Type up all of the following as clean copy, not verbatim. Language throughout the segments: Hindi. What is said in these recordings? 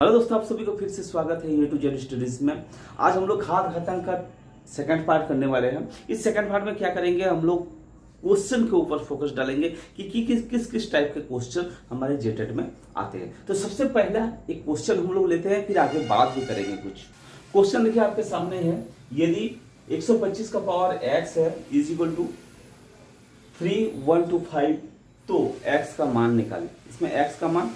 हेलो दोस्तों, आप सभी को फिर से स्वागत है ए टू जेड स्टडीज में। आज हम लोग खाद घातांक का सेकंड पार्ट करने वाले हैं। इस सेकंड पार्ट में क्या करेंगे, हम लोग क्वेश्चन के ऊपर फोकस डालेंगे कि किस टाइप के क्वेश्चन हमारे जेटेट में आते हैं। तो सबसे पहला एक क्वेश्चन हम लोग लेते हैं, फिर आगे बात भी करेंगे। कुछ क्वेश्चन देखिए आपके सामने है। यदि 125 का पावर x है इज इक्वल टू 3, 1 to 5, तो x का मान निकालें। इसमें x का मान,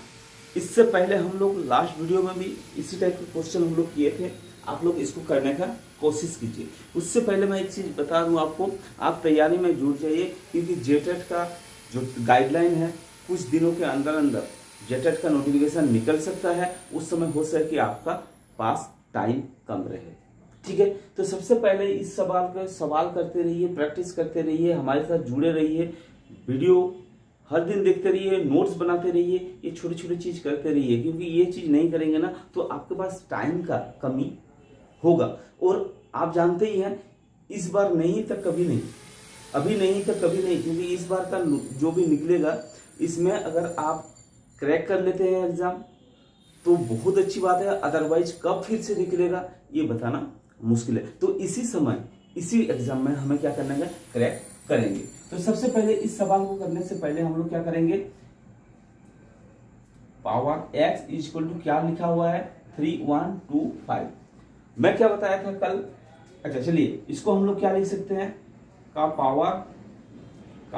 इससे पहले हम लोग लास्ट वीडियो में भी इसी टाइप के क्वेश्चन हम लोग किए थे। आप लोग इसको करने का कोशिश कीजिए। उससे पहले मैं एक चीज़ बता दूं आपको, आप तैयारी में जुट जाइए, क्योंकि जेटेट का जो गाइडलाइन है कुछ दिनों के अंदर अंदर जेटेट का नोटिफिकेशन निकल सकता है। उस समय हो सके कि आपका पास टाइम कम रहे। ठीक है, तो सबसे पहले इस सवाल करते रहिए, प्रैक्टिस करते रहिए, हमारे साथ जुड़े रहिए, वीडियो हर दिन देखते रहिए, नोट्स बनाते रहिए, ये छोटी छोटी चीज करते रहिए, क्योंकि ये चीज नहीं करेंगे ना तो आपके पास टाइम का कमी होगा। और आप जानते ही हैं, इस बार नहीं तो कभी नहीं, अभी नहीं तो कभी नहीं, क्योंकि इस बार का जो भी निकलेगा इसमें अगर आप क्रैक कर लेते हैं एग्जाम तो बहुत अच्छी बात है, अदरवाइज कब फिर से निकलेगा ये बताना मुश्किल है। तो इसी समय इसी एग्जाम में हमें क्या करना है, क्रैक करेंगे। तो सबसे पहले इस सवाल को करने से पहले हम लोग क्या करेंगे, power x is equal to क्या लिखा हुआ है, 3, 1, 2, 5। मैं क्या बताया था कल। अच्छा चलिए, इसको हम लोग क्या लिख सकते हैं, का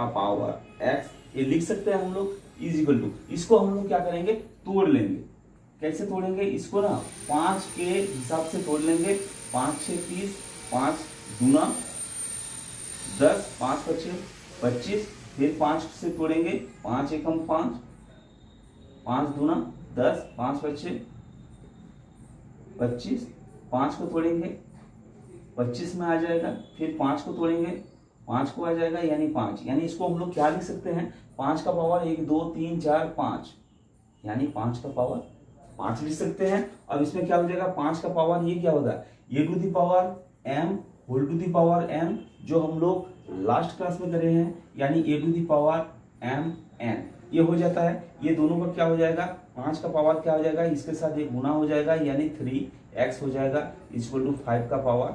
पावर x ये लिख सकते हैं हम लोग, इज इक्वल टू, इसको हम लोग क्या करेंगे, तोड़ लेंगे। कैसे तोड़ेंगे इसको ना, 5 के हिसाब से तोड़ लेंगे। 5 6 30, 5 दूना 10, 5 5 25, फिर 5 से तोड़ेंगे, 5 एकम 5, 5 दूना 10, 5 5 25, 5 को तोड़ेंगे 25 में आ जाएगा, फिर 5 को तोड़ेंगे 5 को आ जाएगा, यानी 5। यानी इसको हम लोग क्या लिख सकते हैं, 5 का पावर 1 2 3 4 5, यानी 5 का पावर 5 लिख सकते हैं। अब इसमें क्या हो जाएगा, 5 का पावर ये क्या होगा, a to the power m whole to the power n, जो हम लोग लास्ट क्लास में करे हैं, यानी a to the power m n ये हो जाता है। ये दोनों का क्या हो जाएगा, 5 का पावर क्या हो जाएगा, इसके साथ एक गुना हो जाएगा, यानी 3x हो जाएगा इक्वल टू 5 का पावर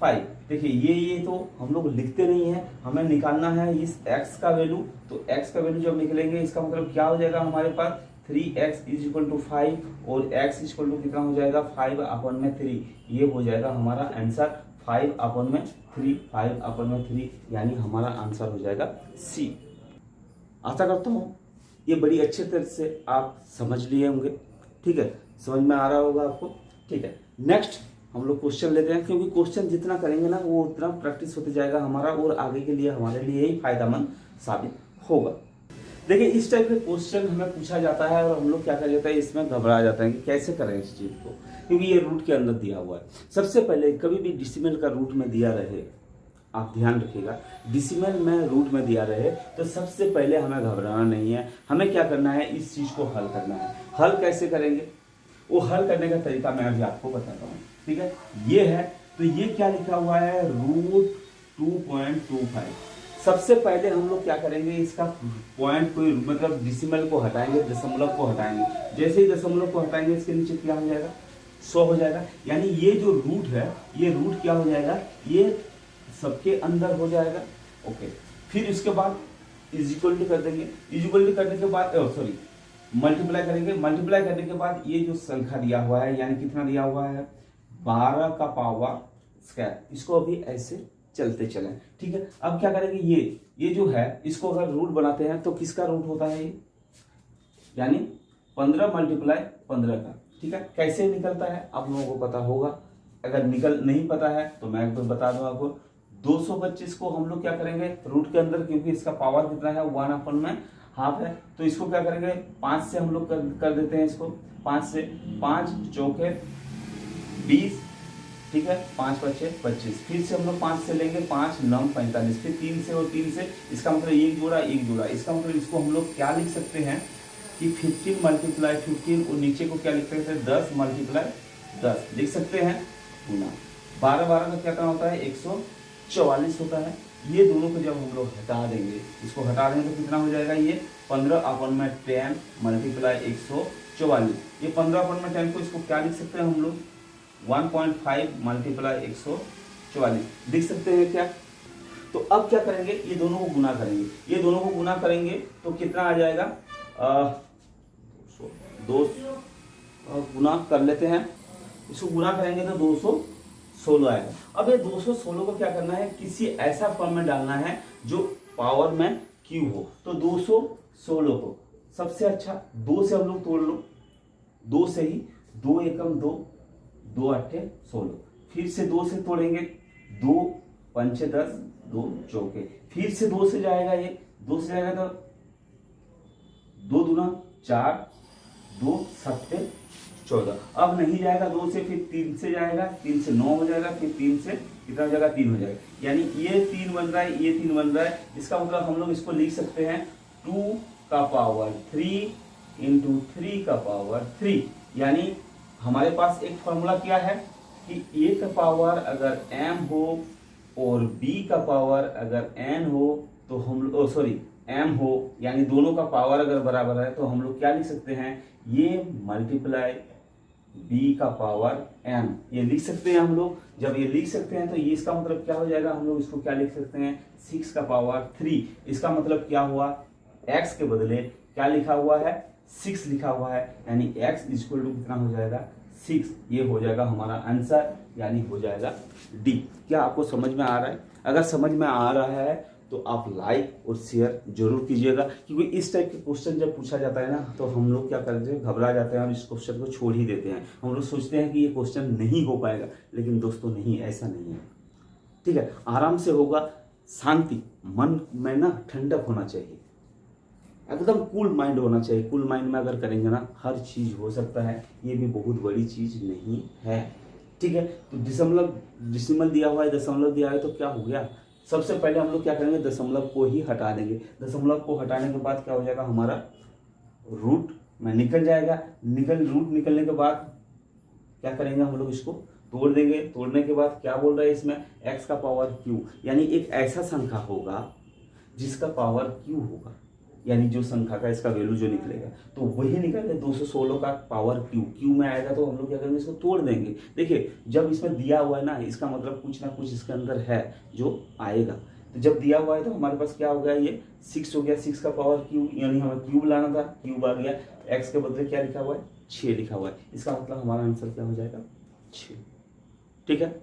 5। देखिए ये तो हम लोग लिखते नहीं है, हमें निकालना है इस x का वैल्यू। तो x का वैल्यू जब निकलेंगे, इसका मतलब क्या हो जाएगा हमारे पास, 3x इज इक्वल टू 5, और x इक्वल टू कितना हो जाएगा, 5/3। ये हो जाएगा हमारा आंसर, 5/3, यानी हमारा आंसर हो जाएगा C। आशा करता हूँ ये बड़ी अच्छे तरह से आप समझ लिए होंगे। ठीक है, समझ में आ रहा होगा आपको। ठीक है, नेक्स्ट हम लोग क्वेश्चन लेते हैं, क्योंकि क्वेश्चन जितना करेंगे ना वो उतना प्रैक्टिस होते जाएगा हमारा, और आगे के लिए हमारे लिए ही फायदेमंद साबित होगा। देखिए इस टाइप के क्वेश्चन हमें पूछा जाता है और हम लोग क्या कर जाता है, इसमें घबरा जाते हैं कि कैसे करें इस चीज को, क्योंकि ये रूट के अंदर दिया हुआ है। सबसे पहले कभी भी डिसिमल का रूट में दिया रहे, आप ध्यान रखिएगा, डिसिमल में रूट में दिया रहे तो सबसे पहले हमें घबराना नहीं है। हमें क्या करना है, इस चीज को हल करना है। हल कैसे करेंगे, वो हल करने का तरीका मैं अभी आपको बताता हूँ। ठीक है, ये है, तो ये क्या लिखा हुआ है, √2.25। सबसे पहले हम लोग क्या करेंगे, इसका पॉइंट को मतलब डिसिमल को हटाएंगे, दशमलव को हटाएंगे। जैसे ही दशमलव को हटाएंगे, इसके नीचे क्या हो जाएगा, 100 हो जाएगा। यानी ये जो रूट है, ये रूट क्या हो जाएगा, ये सबके अंदर हो जाएगा। ओके, फिर इसके बाद इज इक्वल टू कर देंगे। इज इक्वल टू करने के बाद मल्टीप्लाई करेंगे। मल्टीप्लाई करने के बाद ये जो संख्या दिया हुआ है, यानी कितना दिया हुआ है, 12 का पावर स्क्वायर, इसको अभी ऐसे चलते चलें। ठीक है, अब क्या करेंगे, ये जो है इसको अगर रूट बनाते हैं तो किसका रूट होता है ये, यानी 15 × 15 का। ठीक है, कैसे निकलता है आप लोगों को पता होगा, अगर निकल नहीं पता है तो मैं एक बार बता दूं आपको। 225 को हम लोग क्या करेंगे रूट के अंदर, क्योंकि इसका पावर कितना है, 1/2 है, तो इसको क्या करेंगे, 5 से हम लोग कर देते हैं इसको। 5 से 5 चौके 20, ठीक है, 5 5 25, फिर से हम लोग 5 से लेंगे, 5 9 45, फिर 3 से, और 3 से, इसका मतलब एक जोड़ा। इसका मतलब इसको हम लोग क्या लिख सकते हैं कि 15 × 15, और नीचे को क्या लिख सकते हैं, 10 × 10 लिख सकते हैं, गुना 12 12 का क्या होता है, 144 होता है। ये दोनों को जब हम लोग हटा देंगे, इसको हटा देंगे तो कितना हो जाएगा, ये 15/10 × 144। ये 15/10 को इसको क्या लिख सकते हैं हम लोग, 1.5 मल्टीप्लाई 144 लिख सकते हैं क्या। तो अब क्या करेंगे, ये दोनों को गुना करेंगे, ये दोनों को गुना करेंगे तो कितना आ जाएगा, 200 गुना कर लेते हैं, इसको गुना करेंगे तो 216 आएगा। अब ये 216 को क्या करना है, किसी ऐसा फॉर्म में डालना है जो पावर में क्यू हो। तो 216 को सबसे अच्छा 2 से हम लोग तोड़ लो, 2 से ही, 2 एकम 2, 2 अट्ठे 16, फिर से 2 से तोड़ेंगे, 2 पंचे 10, 2 चौके, फिर से 2 से जाएगा, ये 2 से जाएगा तो 2 दूना 4, 2 सत्ते 14। अब नहीं जाएगा 2 से, फिर 3 से जाएगा, 3 से 9 हो जाएगा, फिर 3 से कितना हो जाएगा, 3 हो जाएगा, यानी ये 3 बन रहा है, ये 3 बन रहा है। इसका मतलब हम लोग इसको लिख सकते हैं 2 का पावर 3 इंटू 3 का पावर 3। यानी हमारे पास एक फॉर्मूला क्या है कि ए का पावर अगर m हो और b का पावर अगर n हो तो हम m हो, यानी दोनों का पावर अगर बराबर है तो हम लोग क्या लिख सकते हैं, ये मल्टीप्लाई b का पावर m, ये लिख सकते हैं हम लोग। जब ये लिख सकते हैं तो ये इसका मतलब क्या हो जाएगा, हम लोग इसको क्या लिख सकते हैं, 6 का पावर 3। इसका मतलब क्या हुआ, x के बदले क्या लिखा हुआ है, 6 लिखा हुआ है, यानी x इक्वल टू कितना हो जाएगा, 6। ये हो जाएगा हमारा आंसर, यानी हो जाएगा डी। क्या आपको समझ में आ रहा है? अगर समझ में आ रहा है तो आप लाइक और शेयर जरूर कीजिएगा, क्योंकि इस टाइप के क्वेश्चन जब पूछा जाता है ना तो हम लोग क्या करते हैं, घबरा जाते हैं और इस क्वेश्चन को छोड़ ही देते हैं। हम लोग सोचते हैं कि ये क्वेश्चन नहीं हो पाएगा, लेकिन दोस्तों नहीं, ऐसा नहीं है। ठीक है, आराम से होगा, शांति मन में ना ठंडक होना चाहिए, एकदम कूल माइंड होना चाहिए। कूल माइंड में अगर करेंगे ना हर चीज हो सकता है, ये भी बहुत बड़ी चीज नहीं है। ठीक है, तो डिसिमल दिया हुआ है, दशमलव दिया है, तो क्या हो गया, सबसे पहले हम लोग क्या करेंगे, दशमलव को ही हटा देंगे। दशमलव को हटाने के बाद क्या हो जाएगा, हमारा रूट में निकल जाएगा। रूट निकलने के बाद क्या करेंगे, हम लोग इसको तोड़ देंगे। तोड़ने के बाद क्या बोल रहा है इसमें, x का पावर q, यानी एक ऐसा संख्या होगा जिसका पावर q होगा, यानी जो संख्या का इसका वैल्यू जो निकलेगा तो वही निकलेगा 216 का पावर क्यू में आएगा। तो हम लोग क्या करेंगे, इसको तोड़ देंगे। देखिए जब इसमें दिया हुआ है ना, इसका मतलब कुछ ना कुछ इसके अंदर है जो आएगा। तो जब दिया हुआ है तो हमारे पास क्या हो गया, ये 6 हो गया, 6 का पावर क्यू, यानी हमें क्यूब लाना था, क्यूब आ गया। एक्स के बदले क्या लिखा हुआ है, 6 लिखा हुआ है। इसका मतलब हमारा आंसर क्या हो जाएगा, 6। ठीक है,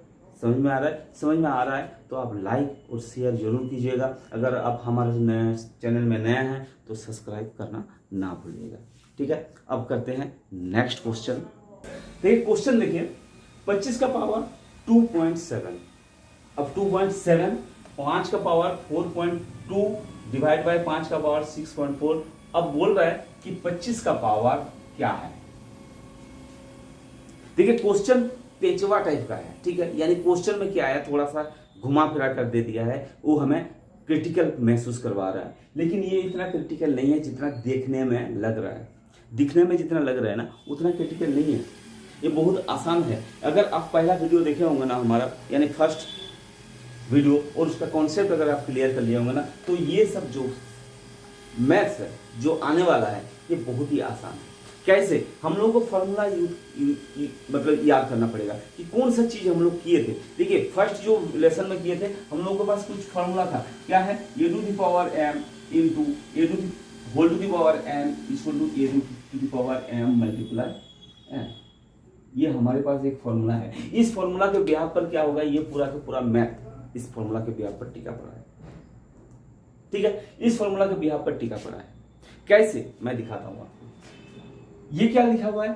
समझ में आ रहा है? समझ में आ रहा है तो आप लाइक और शेयर जरूर कीजिएगा। अगर आप हमारे नए चैनल में नए हैं तो सब्सक्राइब करना ना भूलिएगा। ठीक है, अब करते हैं नेक्स्ट क्वेश्चन। देखिए क्वेश्चन देखिए, 25 का पावर 2.7। अब 2.7, 5 का पावर 4.2 डिवाइड बाय 5 का पावर 6.4। अब बोल रहा है कि 25 का पावर क्या है। देखिए क्वेश्चन पेचवा टाइप का है। ठीक है, यानी क्वेश्चन में क्या है, थोड़ा सा घुमा फिरा कर दे दिया है, वो हमें क्रिटिकल महसूस करवा रहा है। लेकिन ये इतना क्रिटिकल नहीं है जितना देखने में लग रहा है। दिखने में जितना लग रहा है ना उतना क्रिटिकल नहीं है, ये बहुत आसान है। अगर आप पहला वीडियो देखे होंगे ना हमारा, यानी फर्स्ट वीडियो, और उसका कॉन्सेप्ट अगर आप क्लियर कर लिए होंगे ना, तो ये सब जो मैथ्स है जो आने वाला है ये बहुत ही आसान है। कैसे, हम लोगों को फॉर्मूला मतलब याद करना पड़ेगा कि कौन सा चीज हम लोग किए थे। देखिए फर्स्ट जो लेसन में किए थे हम लोगों के पास कुछ फॉर्मूला था, क्या है, a to the power m into a to the whole to the power n equal to a to the power m multiply n। ये हमारे पास एक फॉर्मूला है। इस फॉर्मूला के ब्याह पर क्या होगा, ये पूरा का पूरा मैथ इस फॉर्मूला के ब्याह पर टिका पड़ा है। ठीक है, इस फॉर्मूला के ब्याह पर टिका पड़ा है। कैसे, मैं दिखाता हूँ आपको। ये क्या लिखा हुआ है,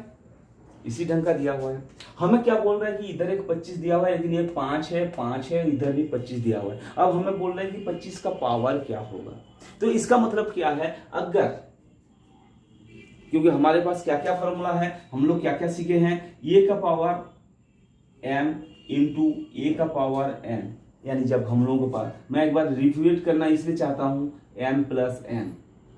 इसी ढंग का दिया हुआ है। हमें क्या बोल रहा है कि इधर एक 25 दिया हुआ है, लेकिन ये 5 है, इधर भी 25 दिया हुआ है। अब हमें बोल रहा है कि 25 का पावर क्या होगा। तो इसका मतलब क्या है, अगर, क्योंकि हमारे पास क्या क्या फॉर्मूला है, हम लोग क्या क्या सीखे हैं, ए का पावर m इंटू ए का पावर n, यानी जब हम लोगों के पास, मैं एक बार रिपीट करना इसलिए चाहता हूं, m प्लस n,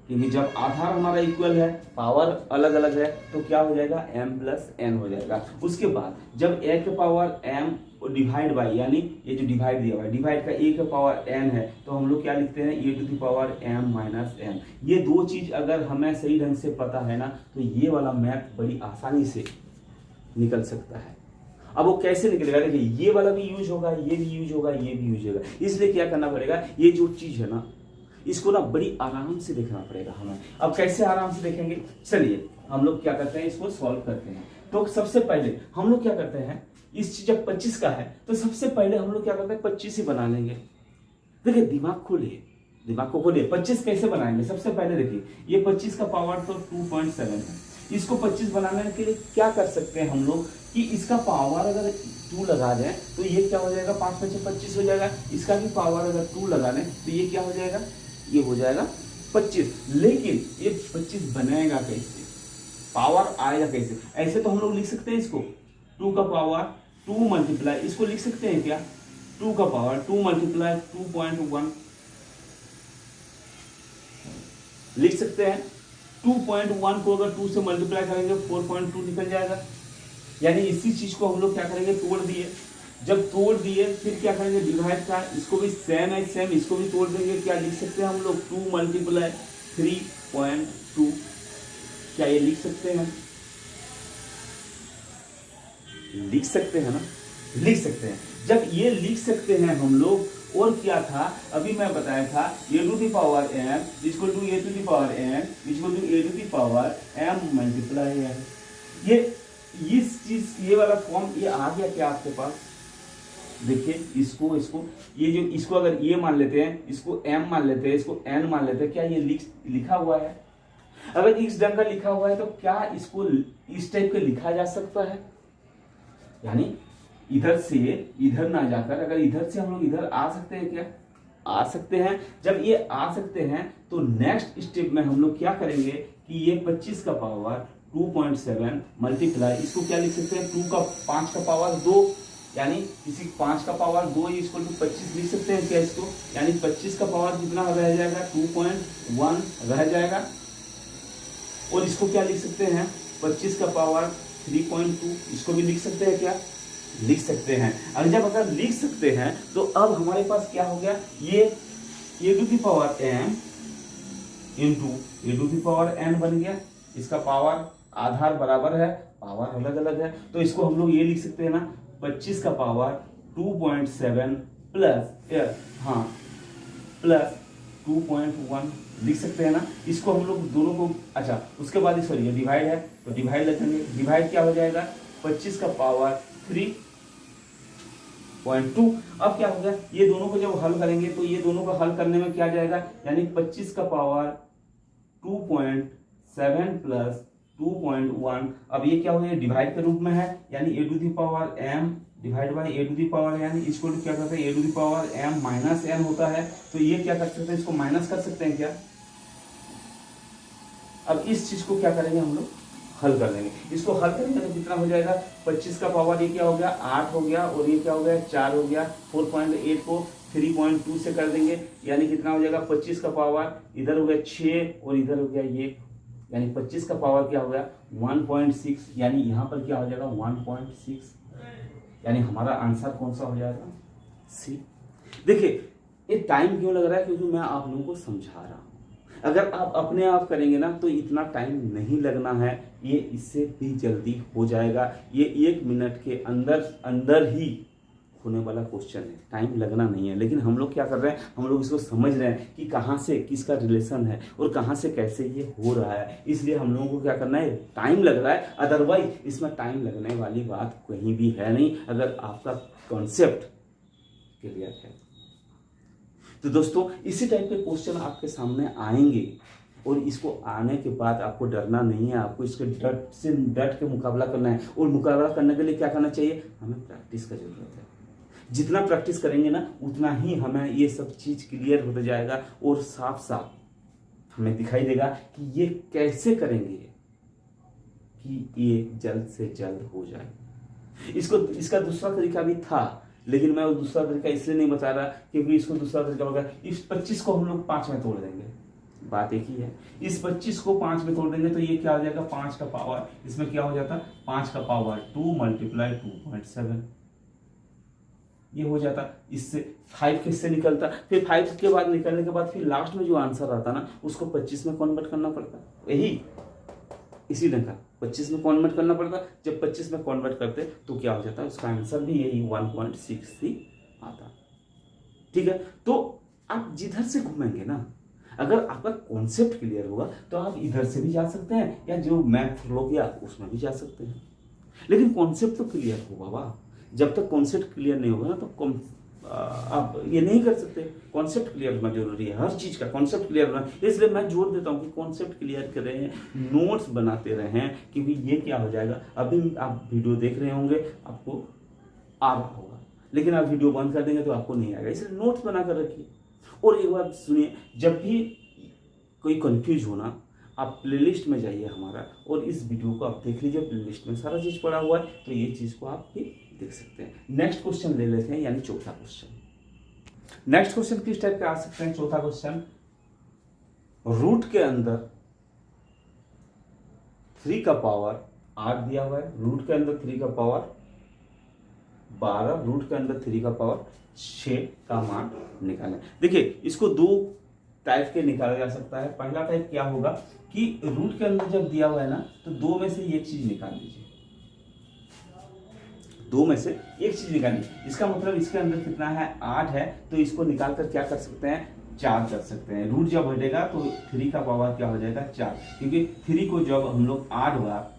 क्योंकि जब आधार हमारा इक्वल है, पावर अलग अलग है, तो क्या हो जाएगा m प्लस n हो जाएगा। उसके बाद जब a के पावर m डिवाइड बाई, यानी ये जो डिवाइड दिया हुआ है, डिवाइड का a के पावर n है, तो हम लोग क्या लिखते हैं a to the power m minus n। ये दो चीज अगर हमें सही ढंग से पता है ना, तो ये वाला मैथ बड़ी आसानी से निकल सकता है। अब वो कैसे निकलेगा, देखिए ये वाला भी यूज होगा, ये भी यूज होगा, ये भी यूज होगा। इसलिए क्या करना पड़ेगा, ये जो चीज है ना, इसको ना बड़ी आराम से देखना पड़ेगा हमें। अब कैसे आराम से देखेंगे, चलिए हम लोग क्या करते हैं, इसको सॉल्व करते हैं। तो सबसे पहले हम लोग क्या करते हैं, इस चीज जब 25 का है तो सबसे पहले हम लोग क्या करते हैं 25 ही बना लेंगे। देखिए दिमाग खोलिए, दिमाग को खोलिए। 25 कैसे बनाएंगे, सबसे पहले देखिए ये 25 का पावर तो 2.7 है। इसको 25 बनाने के लिए क्या कर सकते हैं हम लोग कि इसका पावर अगर 2 लगा दें तो ये क्या हो जाएगा, 5 में से 25 हो जाएगा। इसका भी पावर अगर 2 लगा दें तो ये क्या हो जाएगा, ये हो जाएगा 25। लेकिन ये 25 बनेगा कैसे, पावर आएगा कैसे? ऐसे तो हम लोग लिख सकते हैं इसको 2 का पावर 2 मल्टीप्लाई, इसको लिख सकते हैं क्या 2 का पावर 2 मल्टीप्लाई 2.1 लिख सकते हैं। 2.1 को अगर 2 से मल्टीप्लाई करेंगे 4.2 निकल जाएगा। यानी इसी चीज को हम लोग क्या करेंगे, तोड़ दिए। जब तोड़ दिए फिर क्या करेंगे, डिवाइड का, इसको भी सेम है सेम, इसको भी तोड़ देंगे। क्या लिख सकते हैं हम लोग 2 मल्टीप्लाई 3.2, क्या ये लिख सकते हैं, लिख सकते हैं ना, लिख सकते हैं। जब ये लिख सकते हैं हम लोग, और क्या था अभी मैं बताया था, a to the power m equal to a to the power n equal to a to the power m multiply है। ये इस चीज, ये वाला फॉर्म ये आ गया क्या आपके पास, देखिए इसको ये जो इसको अगर ये मान लेते हैं, इसको m मान लेते हैं, इसको n मान लेते हैं, क्या ये लिखा हुआ है? अगर इस ढंग का लिखा हुआ है तो क्या इसको इस टाइप का लिखा जा सकता है? यानी इधर से इधर ना जाकर अगर इधर से हम लोग इधर आ सकते हैं क्या, आ सकते हैं। जब ये आ सकते हैं तो नेक्स्ट स्टेप में हम लोग क्या करेंगे कि ये 25 का पावर 2.7 मल्टीप्लाई, इसको क्या लिख सकते हैं 2 का 5 का पावर 2, यानी किसी 5 का पावर 2 इक्वल टू 25 लिख सकते हैं क्या इसको। यानी 25 का पावर कितना रह जाएगा, 2.1 रह जाएगा। और इसको क्या लिख सकते हैं 25 का पावर 3.2, इसको भी लिख सकते हैं क्या, लिख सकते हैं। अगर लिख सकते हैं तो अब हमारे पास क्या हो गया, ये a to the power m into a to the power n बन गया। इसका पावर आधार बराबर है, पावर अलग अलग है, तो इसको हम लोग ये लिख सकते हैं ना 25 का पावर 2.7 प्लस हाँ प्लस 2.1 लिख सकते हैं ना। इसको हम लोग दोनों को, अच्छा उसके बाद सॉरी ये डिवाइड है तो डिवाइड लगेंगे। डिवाइड क्या हो जाएगा 25 का पावर 3.2। अब क्या हो गया, ये दोनों को जब हल करेंगे तो ये दोनों को हल करने में क्या जाएगा, यानी 25 का पावर 2.7 प्लस 2.1। अब ये क्या हो गया, डिवाइड के रूप में है, यानी a to the power m divide by a to the power n इसको क्या करते हैं a to the power m minus n होता है। तो ये क्या कर सकते हैं, इसको माइनस कर सकते हैं क्या। अब इस चीज को क्या करेंगे हम लोग, हल कर देंगे। इसको हल करेंगे तो कितना हो जाएगा, 25 का पावर ये क्या हो गया 8 हो गया, और ये क्या हो गया 4 हो गया। 4.8 को 3.2 से कर देंगे, यानी कितना हो जाएगा 25 का पावर इधर हो गया 6 और इधर हो गया ये, यानी 25 का पावर क्या हो गया 1.6, यानी यहाँ पर क्या हो जाएगा 1.6, यानी हमारा आंसर कौन सा हो जाएगा, सी। देखिए ये टाइम क्यों लग रहा है, क्योंकि मैं आप लोगों को समझा रहा हूँ। अगर आप अपने आप करेंगे ना तो इतना टाइम नहीं लगना है, ये इससे भी जल्दी हो जाएगा। ये 1 मिनट के अंदर ही होने वाला क्वेश्चन है, टाइम लगना नहीं है। लेकिन हम लोग क्या कर रहे हैं, हम लोग इसको समझ रहे हैं कि कहाँ से किसका रिलेशन है और कहाँ से कैसे ये हो रहा है। इसलिए हम लोगों को क्या करना है, टाइम लग रहा है, अदरवाइज इसमें टाइम लगने वाली बात कहीं भी है नहीं, अगर आपका कॉन्सेप्ट क्लियर है। तो दोस्तों इसी टाइप के क्वेश्चन आपके सामने आएंगे, और इसको आने के बाद आपको डरना नहीं है, आपको इसके डट के मुकाबला करना है। और मुकाबला करने के लिए क्या करना चाहिए, हमें प्रैक्टिस का जरूरत है। जितना प्रैक्टिस करेंगे ना उतना ही हमें ये सब चीज क्लियर होता जाएगा, और साफ साफ हमें दिखाई देगा कि ये कैसे करेंगे कि ये जल्द से जल्द हो जाए। इसका दूसरा तरीका भी था, लेकिन मैं वो दूसरा तरीका इसलिए नहीं बता रहा क्योंकि इसको दूसरा तरीका होगा, इस 25 को हम लोग 5 में तोड़ देंगे। बात एक ही है। इस 25 को 5 में तोड़ देंगे तो ये क्या हो जाएगा, 5 का पावर, इसमें क्या हो जाता, 5 का पावर 2 मल्टीप्लाई 2.7, ये हो जाता। इससे 5 किससे निकलता, फिर 5 के बाद निकलने के बाद फिर लास्ट में जो आंसर आता ना उसको 25 में कन्वर्ट करना पड़ता, यही इसी ढंग का 25 में कन्वर्ट करना पड़ता। जब 25 में कन्वर्ट करते तो क्या हो जाता है, उसका आंसर भी यही 1.63 आता। ठीक है, तो आप जिधर से घूमेंगे ना, अगर आपका कॉन्सेप्ट क्लियर होगा तो आप इधर से भी जा सकते हैं या जो मैथ फ्लो किया उसमें भी जा सकते हैं, लेकिन कॉन्सेप्ट तो क्लियर हो बाबा। जब तक कॉन्सेप्ट क्लियर नहीं होगा ना तो आप ये नहीं कर सकते। कॉन्सेप्ट क्लियर होना जरूरी है, हर चीज का कॉन्सेप्ट क्लियर होना, इसलिए मैं जोर देता हूँ कि कॉन्सेप्ट क्लियर करें, नोट्स बनाते रहें, क्योंकि ये क्या हो जाएगा, अभी आप वीडियो देख रहे होंगे आपको आ रहा होगा, लेकिन आप वीडियो बंद कर देंगे तो आपको नहीं आएगा, इसलिए नोट्स बना कर रखिए। और एक बात सुनिए, जब भी कोई कंफ्यूज होना आप प्लेलिस्ट में जाइए हमारा, और इस वीडियो को आप देख लीजिए, प्लेलिस्ट में सारा चीज पड़ा हुआ है, तो ये चीज को आप भी देख सकते हैं। नेक्स्ट क्वेश्चन ले लेते हैं, यानी चौथा क्वेश्चन। नेक्स्ट क्वेश्चन किस टाइप का आ सकते हैं, चौथा क्वेश्चन, रूट के अंदर 3 का पावर 8 दिया हुआ है, रूट के अंदर 3 का पावर 12, रूट के अंदर 3 का पावर 6 का मान निकालें। देखिए इसको दो टाइप के निकाला जा सकता है। पहला टाइप क्या होगा कि रूट के अंदर जब दिया हुआ है ना तो दो में से एक चीज निकाल लीजिए, दो में से एक चीज निकालिए। इसका मतलब इसके अंदर कितना है, 8 है, तो इसको निकाल कर क्या कर सकते हैं, 4 कर सकते हैं। रूट जब हटेगा तो 3 का पावर क्या हो जाएगा, 4, क्योंकि 3 को जब हम लोग 8 बार,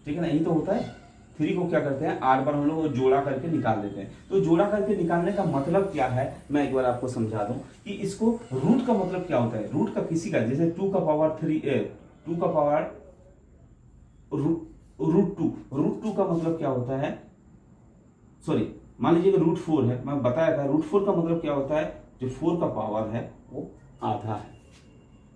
ठीक है ना, यही तो होता है, 3 को क्या करते हैं 8 बार हम लोग जोड़ा करके निकाल देते हैं। तो जोड़ा करके निकालने का मतलब क्या है, मैं एक बार आपको समझा दूं कि इसको रूट का मतलब क्या होता है। रूट का किसी का, जैसे 2 का पावर 3, 2 का पावर रूट 2 का मतलब क्या होता है, सॉरी मान लीजिए कि रूट 4 है, मैं बताया था रूट 4 का मतलब क्या होता है, जो 4 का पावर है वो आधा है।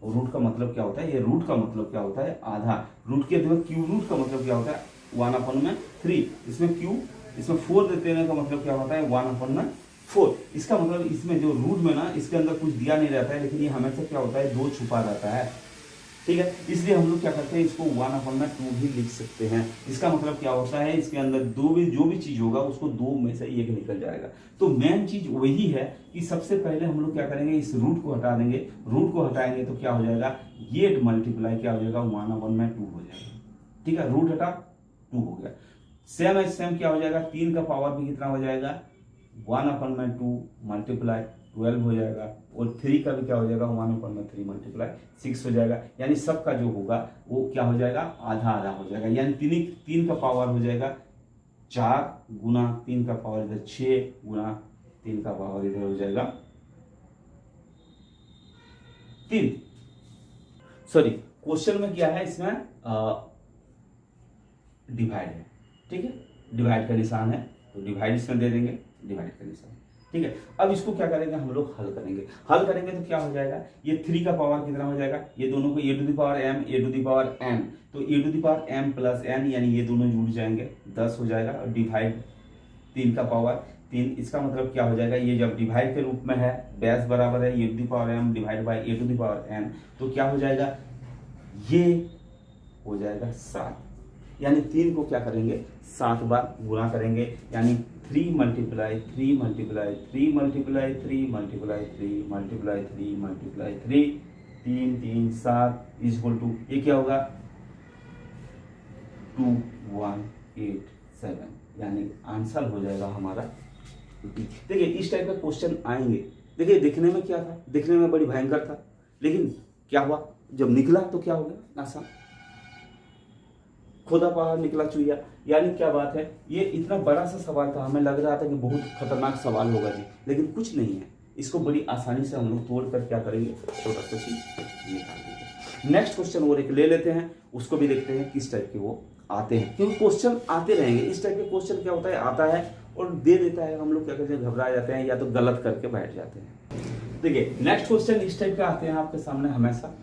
और रूट का मतलब क्या होता है, ये रूट का मतलब क्या होता है, आधा। रूट के क्यूब रूट का मतलब क्या होता है, 1/3, इसमें क्यूब, इसमें 4 देते हैं का मतलब क्या होता है, 1/4। इसका मतलब इसमें जो रूट में ना इसके अंदर कुछ दिया नहीं रहता है, लेकिन ये हमेशा क्या होता है, 2 छुपा रहता है, ठीक है। इसलिए हम लोग क्या करते हैं, इसको 1/2 भी लिख सकते हैं। इसका मतलब क्या होता है, इसके अंदर जो भी चीज होगा उसको 2 में से 1 निकल जाएगा। तो मेन चीज वही है कि सबसे पहले हम लोग क्या करेंगे, इस रूट को हटा देंगे। रूट को हटाएंगे तो क्या हो जाएगा, ये मल्टीप्लाई क्या हो जाएगा, 1/2 हो जाएगा, ठीक है। रूट हटा 2 हो गया। सेम क्या हो जाएगा, 3 का पावर भी कितना हो जाएगा, 1/2 मल्टीप्लाई 12 हो जाएगा। और 3 का भी क्या हो जाएगा, 1/3 मल्टीप्लाई 6 हो जाएगा। यानी सबका जो होगा वो क्या हो जाएगा, आधा आधा हो जाएगा। यानी 3 का पावर हो जाएगा 4 गुना 3 का पावर इधर 6 गुना 3 का पावर इधर हो जाएगा 3। सॉरी, क्वेश्चन में क्या है, इसमें डिवाइड है, ठीक है, डिवाइड का निशान है, तो डिवाइड इसमें दे देंगे, डिवाइड का निशान, ठीक है। अब इसको क्या करेंगे, हम लोग हल करेंगे तो क्या हो जाएगा, ये 3 का पावर कितना हो जाएगा, ये दोनों को a to the power m, a to the power n, तो a to the power m plus n, यानी ये दोनों जुड़ जाएंगे, 10 हो जाएगा। और डिवाइड 3 का पावर 3, इसका मतलब क्या हो जाएगा, ये जब डिवाइड के रूप में है, बेस बराबर है a to the power m divide by a to the power n, तो क्या हो जाएगा, ये हो जाएगा 7। यानी 3 को क्या करेंगे, 7 बार गुणा करेंगे, यानी 3 multiply 3 multiply 3 multiply 3 multiply 3 multiply 3 multiply 3, 3 3 7 equal to, ये क्या होगा, 2187, यानी आंसर हो जाएगा हमारा D। देखिए इस टाइप का क्वेश्चन आएंगे। देखिए दिखने में क्या था, दिखने में बड़ी भयंकर था, लेकिन क्या हुआ, जब निकला तो क्या हो गया, आसान, खुदा पहाड़ निकला चुहिया। यानी क्या बात है, ये इतना बड़ा सा सवाल था, हमें लग रहा था कि बहुत खतरनाक सवाल होगा जी, लेकिन कुछ नहीं है। इसको बड़ी आसानी से हम लोग तोड़ कर क्या करेंगे, छोटा सा चीज निकाल देंगे। नेक्स्ट क्वेश्चन और एक ले लेते हैं, उसको भी देखते हैं किस टाइप के वो आते हैं, क्योंकि क्वेश्चन आते रहेंगे। इस टाइप के क्वेश्चन क्या होता है, आता है और दे देता है, हम लोग क्या करते हैं, घबरा जाते हैं या तो गलत करके बैठ जाते हैं। देखिए नेक्स्ट क्वेश्चन इस टाइप के आते हैं आपके सामने, हमेशा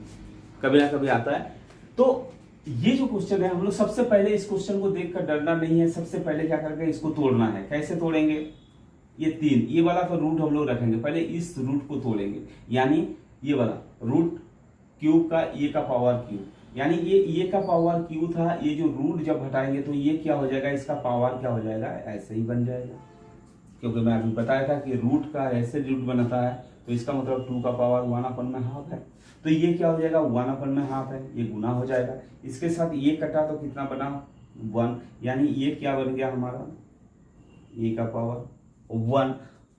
कभी ना कभी आता है। तो ये जो क्वेश्चन है, हम लोग सबसे पहले इस क्वेश्चन को देखकर डरना नहीं है, सबसे पहले क्या करके इसको तोड़ना है। कैसे तोड़ेंगे, ये 3, ये वाला तो रूट हम लोग रखेंगे, पहले इस रूट को तोड़ेंगे, यानी ये वाला रूट क्यूब का ए का पावर क्यूब, यानी ये ए का पावर क्यूब था, ये जो रूट जब हटाएंगे तो ये क्या हो जाएगा, इसका पावर क्या हो जाएगा, ऐसे ही बन जाएगा। क्योंकि मैं अभी बताया था कि रूट का ऐसे रूट बनता है, तो इसका मतलब 2 का पावर 1/2 है। तो ये क्या हो जाएगा, 1/2 है, ये गुना हो जाएगा। इसके साथ ये कटा तो कितना बना, 1, यानी ये क्या बन गया हमारा, ए का पावर 1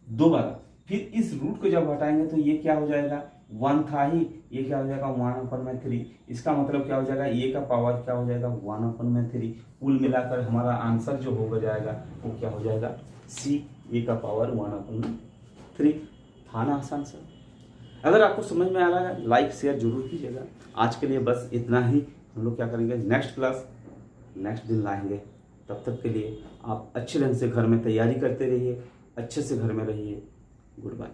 दोबारा। फिर इस रूट को जब हटाएंगे तो ये क्या हो जाएगा, 1 था ही, ये क्या हो जाएगा 1/3। इसका मतलब क्या हो जाएगा, ए का पावर क्या हो जाएगा 1/3। कुल मिलाकर हमारा आंसर जो हो जाएगा वो क्या हो जाएगा, सी, ए का पावर 1/3। था ना आसान सर। अगर आपको समझ में आ रहा है लाइक शेयर जरूर कीजिएगा। आज के लिए बस इतना ही। हम लोग क्या करेंगे, नेक्स्ट क्लास नेक्स्ट दिन लाएंगे। तब तक के लिए आप अच्छे ढंग से घर में तैयारी करते रहिए, अच्छे से घर में रहिए। Good bye.